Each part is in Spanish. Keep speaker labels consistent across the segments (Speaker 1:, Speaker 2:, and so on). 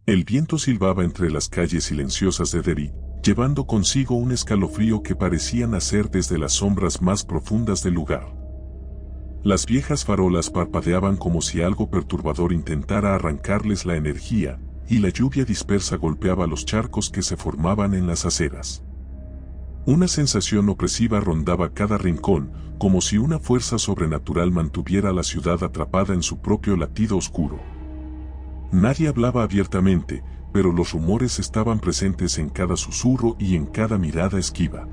Speaker 1: El viento silbaba entre las calles silenciosas de Derry, llevando consigo un escalofrío que parecía nacer desde las sombras más profundas del lugar. Las viejas farolas parpadeaban como si algo perturbador intentara arrancarles la energía, y la lluvia dispersa golpeaba los charcos que se formaban en las aceras. Una sensación opresiva rondaba cada rincón, como si una fuerza sobrenatural mantuviera la ciudad atrapada en su propio latido oscuro. Nadie hablaba abiertamente, pero los rumores estaban presentes en cada susurro y en cada mirada esquiva.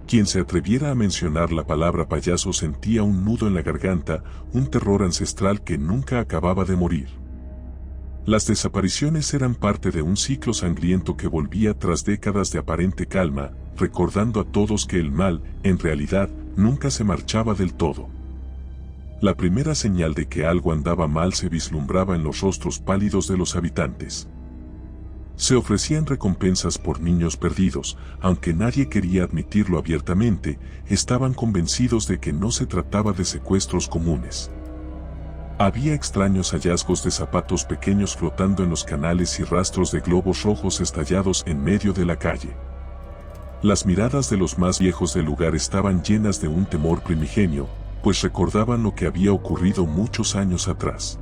Speaker 1: Quien se atreviera a mencionar la palabra payaso sentía un nudo en la garganta, un terror ancestral que nunca acababa de morir. Las desapariciones eran parte de un ciclo sangriento que volvía tras décadas de aparente calma, recordando a todos que el mal, en realidad, nunca se marchaba del todo. La primera señal de que algo andaba mal se vislumbraba en los rostros pálidos de los habitantes. Se ofrecían recompensas por niños perdidos, aunque nadie quería admitirlo abiertamente, estaban convencidos de que no se trataba de secuestros comunes. Había extraños hallazgos de zapatos pequeños flotando en los canales y rastros de globos rojos estallados en medio de la calle. Las miradas de los más viejos del lugar estaban llenas de un temor primigenio, pues recordaban lo que había ocurrido muchos años atrás.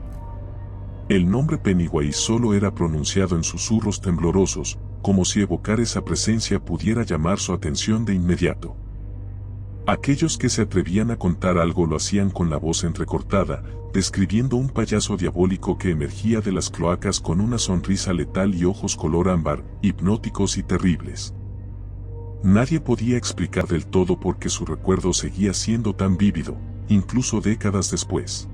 Speaker 1: El nombre Pennywise solo era pronunciado en susurros temblorosos, como si evocar esa presencia pudiera llamar su atención de inmediato. Aquellos que se atrevían a contar algo lo hacían con la voz entrecortada, describiendo un payaso diabólico que emergía de las cloacas con una sonrisa letal y ojos color ámbar, hipnóticos y terribles. Nadie podía explicar del todo por qué su recuerdo seguía siendo tan vívido, incluso décadas después.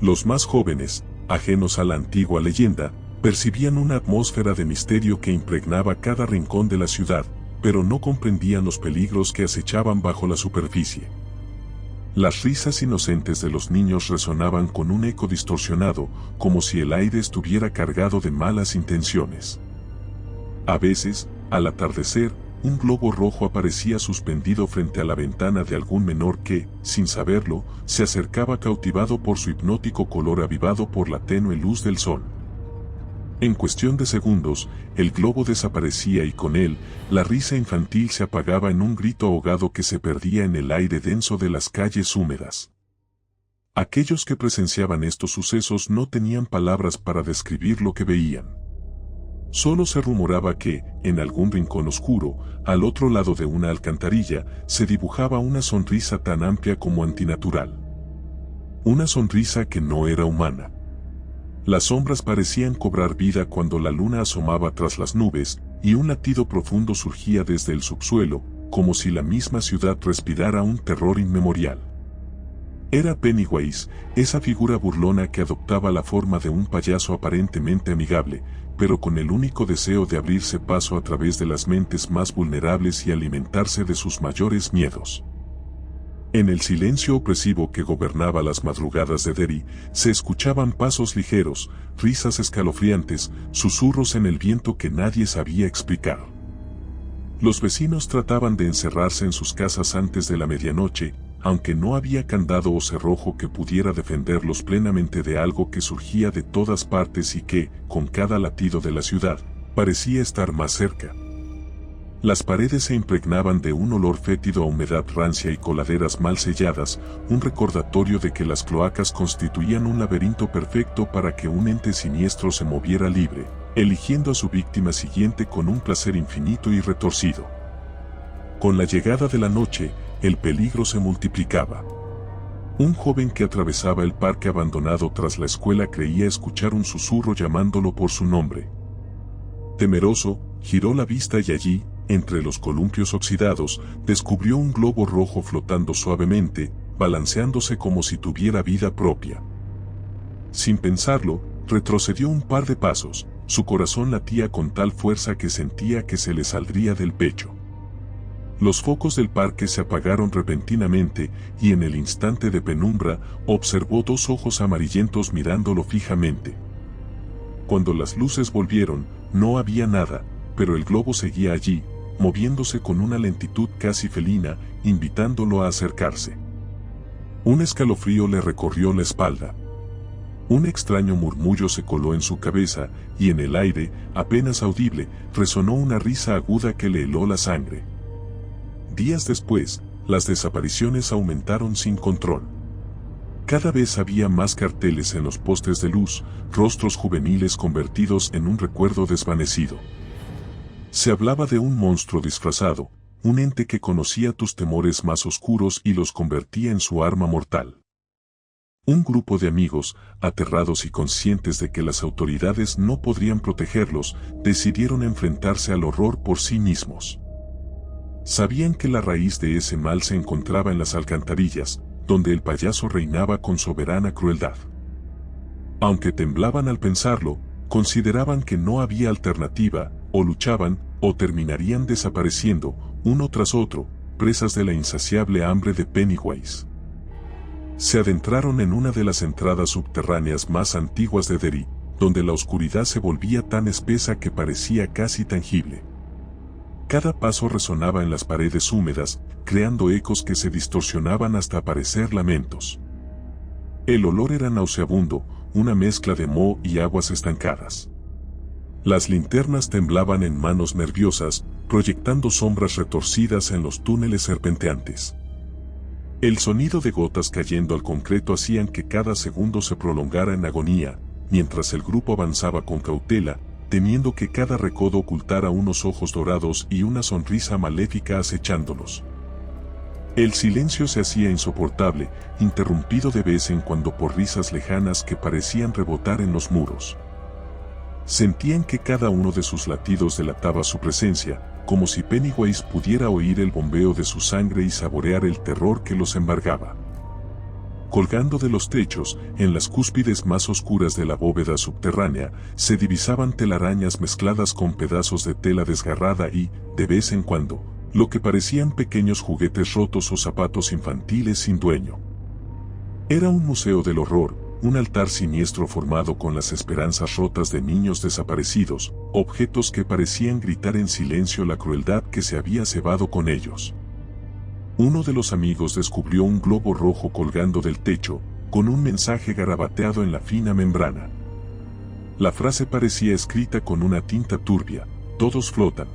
Speaker 1: Los más jóvenes, ajenos a la antigua leyenda, percibían una atmósfera de misterio que impregnaba cada rincón de la ciudad, pero no comprendían los peligros que acechaban bajo la superficie. Las risas inocentes de los niños resonaban con un eco distorsionado, como si el aire estuviera cargado de malas intenciones. A veces, al atardecer, un globo rojo aparecía suspendido frente a la ventana de algún menor que, sin saberlo, se acercaba cautivado por su hipnótico color avivado por la tenue luz del sol. En cuestión de segundos, el globo desaparecía y con él, la risa infantil se apagaba en un grito ahogado que se perdía en el aire denso de las calles húmedas. Aquellos que presenciaban estos sucesos no tenían palabras para describir lo que veían. Solo se rumoraba que, en algún rincón oscuro, al otro lado de una alcantarilla, se dibujaba una sonrisa tan amplia como antinatural. Una sonrisa que no era humana. Las sombras parecían cobrar vida cuando la luna asomaba tras las nubes, y un latido profundo surgía desde el subsuelo, como si la misma ciudad respirara un terror inmemorial. Era Pennywise, esa figura burlona que adoptaba la forma de un payaso aparentemente amigable, pero con el único deseo de abrirse paso a través de las mentes más vulnerables y alimentarse de sus mayores miedos. En el silencio opresivo que gobernaba las madrugadas de Derry, se escuchaban pasos ligeros, risas escalofriantes, susurros en el viento que nadie sabía explicar. Los vecinos trataban de encerrarse en sus casas antes de la medianoche, aunque no había candado o cerrojo que pudiera defenderlos plenamente de algo que surgía de todas partes y que, con cada latido de la ciudad, parecía estar más cerca. Las paredes se impregnaban de un olor fétido a humedad rancia y coladeras mal selladas, un recordatorio de que las cloacas constituían un laberinto perfecto para que un ente siniestro se moviera libre, eligiendo a su víctima siguiente con un placer infinito y retorcido. Con la llegada de la noche, el peligro se multiplicaba. Un joven que atravesaba el parque abandonado tras la escuela creía escuchar un susurro llamándolo por su nombre. Temeroso, giró la vista y allí, entre los columpios oxidados, descubrió un globo rojo flotando suavemente, balanceándose como si tuviera vida propia. Sin pensarlo, retrocedió un par de pasos, su corazón latía con tal fuerza que sentía que se le saldría del pecho. Los focos del parque se apagaron repentinamente y en el instante de penumbra observó dos ojos amarillentos mirándolo fijamente. Cuando las luces volvieron, no había nada, pero el globo seguía allí, moviéndose con una lentitud casi felina, invitándolo a acercarse. Un escalofrío le recorrió la espalda. Un extraño murmullo se coló en su cabeza, y en el aire, apenas audible, resonó una risa aguda que le heló la sangre. Días después, las desapariciones aumentaron sin control. Cada vez había más carteles en los postes de luz, rostros juveniles convertidos en un recuerdo desvanecido. Se hablaba de un monstruo disfrazado, un ente que conocía tus temores más oscuros y los convertía en su arma mortal. Un grupo de amigos, aterrados y conscientes de que las autoridades no podrían protegerlos, decidieron enfrentarse al horror por sí mismos. Sabían que la raíz de ese mal se encontraba en las alcantarillas, donde el payaso reinaba con soberana crueldad. Aunque temblaban al pensarlo, consideraban que no había alternativa, o luchaban, o terminarían desapareciendo, uno tras otro, presas de la insaciable hambre de Pennywise. Se adentraron en una de las entradas subterráneas más antiguas de Derry, donde la oscuridad se volvía tan espesa que parecía casi tangible. Cada paso resonaba en las paredes húmedas, creando ecos que se distorsionaban hasta parecer lamentos. El olor era nauseabundo, una mezcla de moho y aguas estancadas. Las linternas temblaban en manos nerviosas, proyectando sombras retorcidas en los túneles serpenteantes. El sonido de gotas cayendo al concreto hacían que cada segundo se prolongara en agonía, mientras el grupo avanzaba con cautela, temiendo que cada recodo ocultara unos ojos dorados y una sonrisa maléfica acechándolos. El silencio se hacía insoportable, interrumpido de vez en cuando por risas lejanas que parecían rebotar en los muros. Sentían que cada uno de sus latidos delataba su presencia, como si Pennywise pudiera oír el bombeo de su sangre y saborear el terror que los embargaba. Colgando de los techos, en las cúspides más oscuras de la bóveda subterránea, se divisaban telarañas mezcladas con pedazos de tela desgarrada y, de vez en cuando, lo que parecían pequeños juguetes rotos o zapatos infantiles sin dueño. Era un museo del horror, un altar siniestro formado con las esperanzas rotas de niños desaparecidos, objetos que parecían gritar en silencio la crueldad que se había cebado con ellos. Uno de los amigos descubrió un globo rojo colgando del techo, con un mensaje garabateado en la fina membrana. La frase parecía escrita con una tinta turbia: todos flotan.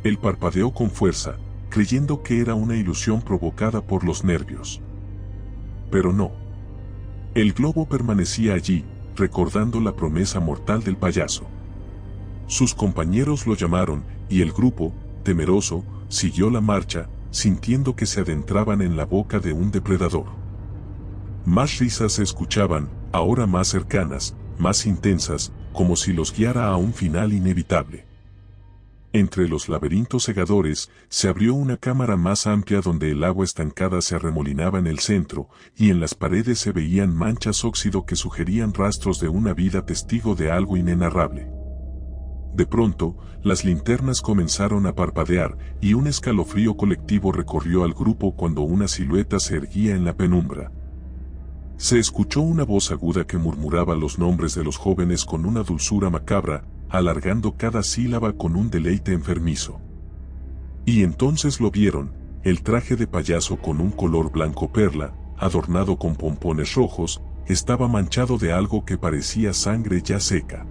Speaker 1: Él parpadeó con fuerza, creyendo que era una ilusión provocada por los nervios. Pero no. El globo permanecía allí, recordando la promesa mortal del payaso. Sus compañeros lo llamaron, y el grupo, temeroso, siguió la marcha, sintiendo que se adentraban en la boca de un depredador. Más risas se escuchaban, ahora más cercanas, más intensas, como si los guiara a un final inevitable. Entre los laberintos cegadores, se abrió una cámara más amplia donde el agua estancada se arremolinaba en el centro, y en las paredes se veían manchas óxido que sugerían rastros de una vida testigo de algo inenarrable. De pronto, las linternas comenzaron a parpadear, y un escalofrío colectivo recorrió al grupo cuando una silueta se erguía en la penumbra. Se escuchó una voz aguda que murmuraba los nombres de los jóvenes con una dulzura macabra, alargando cada sílaba con un deleite enfermizo. Y entonces lo vieron, el traje de payaso con un color blanco perla, adornado con pompones rojos, estaba manchado de algo que parecía sangre ya seca.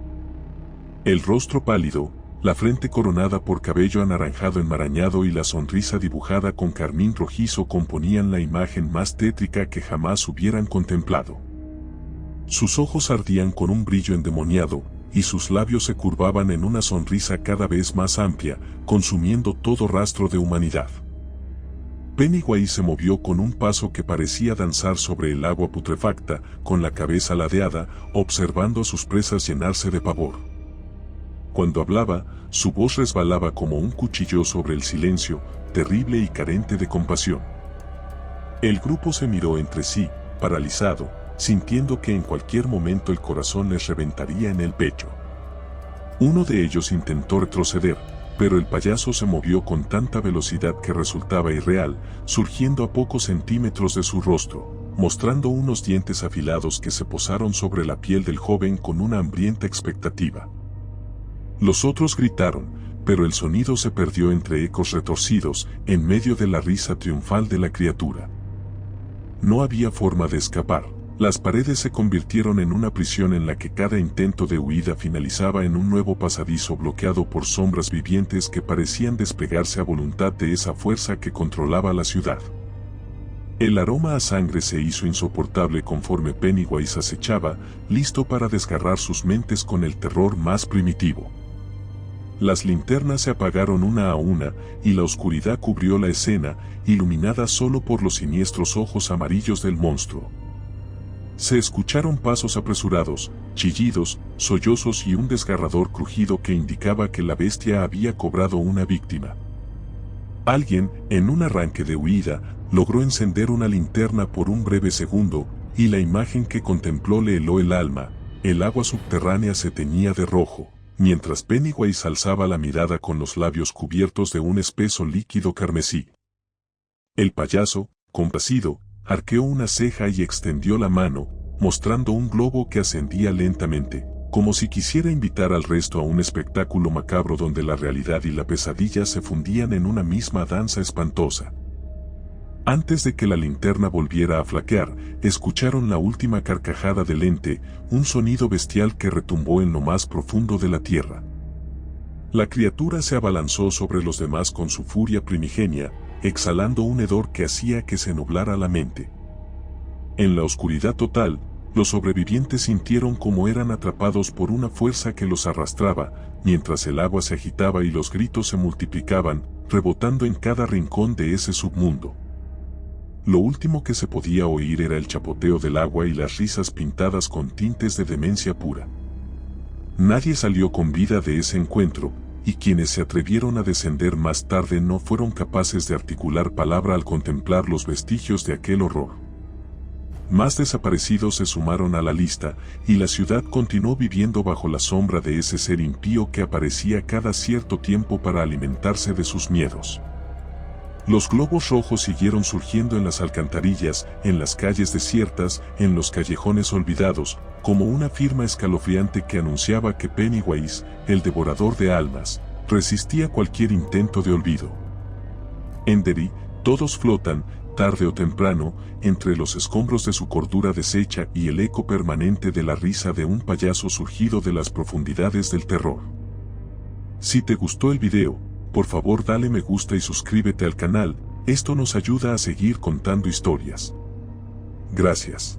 Speaker 1: El rostro pálido, la frente coronada por cabello anaranjado enmarañado y la sonrisa dibujada con carmín rojizo componían la imagen más tétrica que jamás hubieran contemplado. Sus ojos ardían con un brillo endemoniado, y sus labios se curvaban en una sonrisa cada vez más amplia, consumiendo todo rastro de humanidad. Pennywise se movió con un paso que parecía danzar sobre el agua putrefacta, con la cabeza ladeada, observando a sus presas llenarse de pavor. Cuando hablaba, su voz resbalaba como un cuchillo sobre el silencio, terrible y carente de compasión. El grupo se miró entre sí, paralizado, sintiendo que en cualquier momento el corazón les reventaría en el pecho. Uno de ellos intentó retroceder, pero el payaso se movió con tanta velocidad que resultaba irreal, surgiendo a pocos centímetros de su rostro, mostrando unos dientes afilados que se posaron sobre la piel del joven con una hambrienta expectativa. Los otros gritaron, pero el sonido se perdió entre ecos retorcidos, en medio de la risa triunfal de la criatura. No había forma de escapar, Las paredes se convirtieron en una prisión en la que cada intento de huida finalizaba en un nuevo pasadizo bloqueado por sombras vivientes que parecían despegarse a voluntad de esa fuerza que controlaba la ciudad. El aroma a sangre se hizo insoportable conforme Pennywise acechaba, listo para desgarrar sus mentes con el terror más primitivo. Las linternas se apagaron una a una, y la oscuridad cubrió la escena, iluminada solo por los siniestros ojos amarillos del monstruo. Se escucharon pasos apresurados, chillidos, sollozos y un desgarrador crujido que indicaba que la bestia había cobrado una víctima. Alguien, en un arranque de huida, logró encender una linterna por un breve segundo, y la imagen que contempló le heló el alma. El agua subterránea se teñía de rojo, mientras Pennywise alzaba la mirada con los labios cubiertos de un espeso líquido carmesí. El payaso, complacido, arqueó una ceja y extendió la mano, mostrando un globo que ascendía lentamente, como si quisiera invitar al resto a un espectáculo macabro donde la realidad y la pesadilla se fundían en una misma danza espantosa. Antes de que la linterna volviera a flaquear, escucharon la última carcajada del ente, un sonido bestial que retumbó en lo más profundo de la tierra. La criatura se abalanzó sobre los demás con su furia primigenia, exhalando un hedor que hacía que se nublara la mente. En la oscuridad total, los sobrevivientes sintieron como eran atrapados por una fuerza que los arrastraba, mientras el agua se agitaba y los gritos se multiplicaban, rebotando en cada rincón de ese submundo. Lo último que se podía oír era el chapoteo del agua y las risas pintadas con tintes de demencia pura. Nadie salió con vida de ese encuentro, y quienes se atrevieron a descender más tarde no fueron capaces de articular palabra al contemplar los vestigios de aquel horror. Más desaparecidos se sumaron a la lista, y la ciudad continuó viviendo bajo la sombra de ese ser impío que aparecía cada cierto tiempo para alimentarse de sus miedos. Los globos rojos siguieron surgiendo en las alcantarillas, en las calles desiertas, en los callejones olvidados, como una firma escalofriante que anunciaba que Pennywise, el devorador de almas, resistía cualquier intento de olvido. En Derry, todos flotan, tarde o temprano, entre los escombros de su cordura deshecha y el eco permanente de la risa de un payaso surgido de las profundidades del terror. Si te gustó el video, por favor dale me gusta y suscríbete al canal, esto nos ayuda a seguir contando historias. Gracias.